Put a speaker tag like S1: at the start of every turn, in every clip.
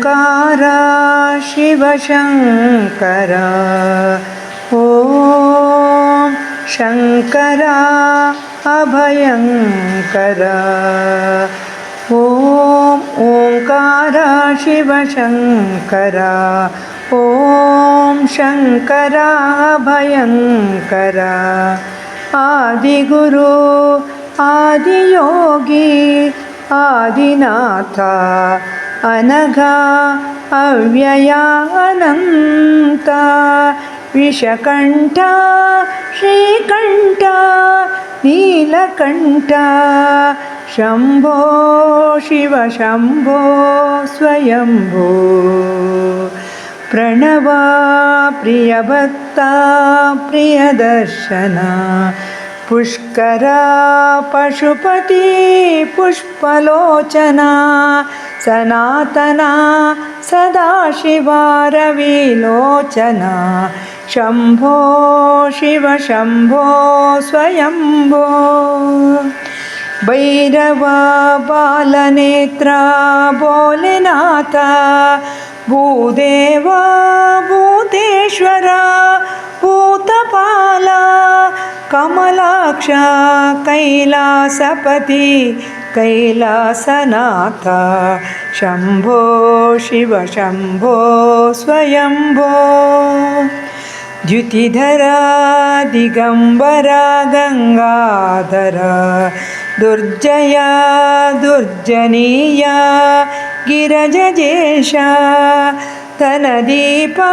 S1: ओंकारा शिवशंकरा ॐ शंकरा अभयंकरा ॐ ओंकारा शिवशंकरा ॐ शंकरा अभयंकरा आदिगुरु आदियोगी आदिनाथ अनघा अव्यया अनंत विषकंठ श्रीकंठ नीलकंठ शंभो शिव शंभो स्वयंभो प्रणव प्रियभक्ता प्रियदर्शना पुष्करा पशुपति पुष्पलोचना सनातना सदाशिवा रविलोचना शंभो शिव शंभो स्वयंभो भैरवा बालनेत्रा भोलेनाथ भूदेवा भूतेश्वरा भूतपाला कमलाक्ष कैलासपति कैलासनाथ शंभो शिव शंभो स्वयंभो द्युतिधरा दिगंबरा गंगाधरा दुर्जया दुर्जनीया गिरजजेशा धनदीपा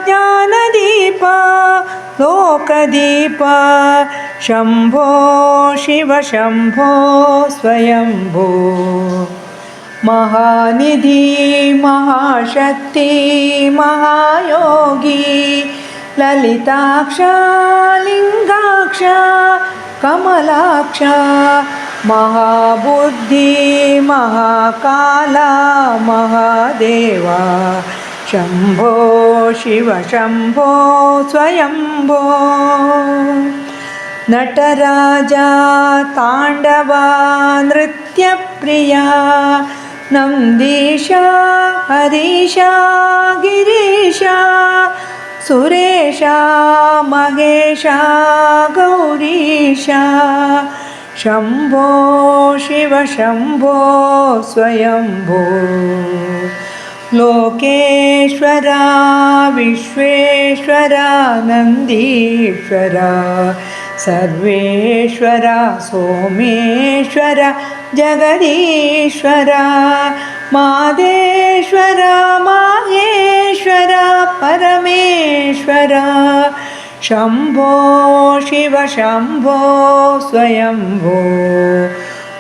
S1: ज्ञानदीपा लोकदीपा शंभो शिव शंभो स्वयंभो महानिधि महाशक्ति महायोगी ललिताक्ष लिंगाक्ष कमलाक्ष महाबुद्धि महाकाला महादेवा शंभो शिव शंभो स्वयंभो नटराजा तांडवा नृत्यप्रिया नंदीशा हरीशा गिरीशा सुरेशा महेशा गौरीशा शंभो शिव शंभो स्वयंभो लोकेश्वरा विश्वेश्वरा नंदीश्वरा सर्वेश्वरा सोमेश्वरा जगदीश्वरा मादेश्वरा माहेश्वरा परमेश्वरा शंभो शिव शंभो स्वयंभो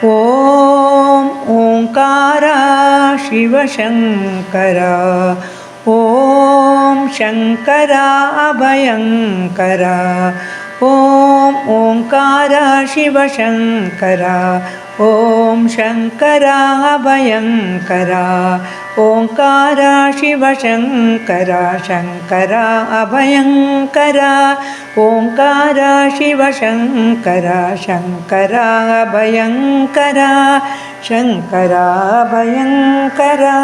S1: ॐ ओंकारा शिवशंकरा ॐ शंकरा अभयंकरा ॐ ओंकारा शिवशंकरा ॐ शंकरा अभयंकरा ओंकारा शिवशंकरा शंकरा अभयंकरा ओंकारा शिवशंकरा शंकरा अभयंकरा शंकरा अभयंकरा।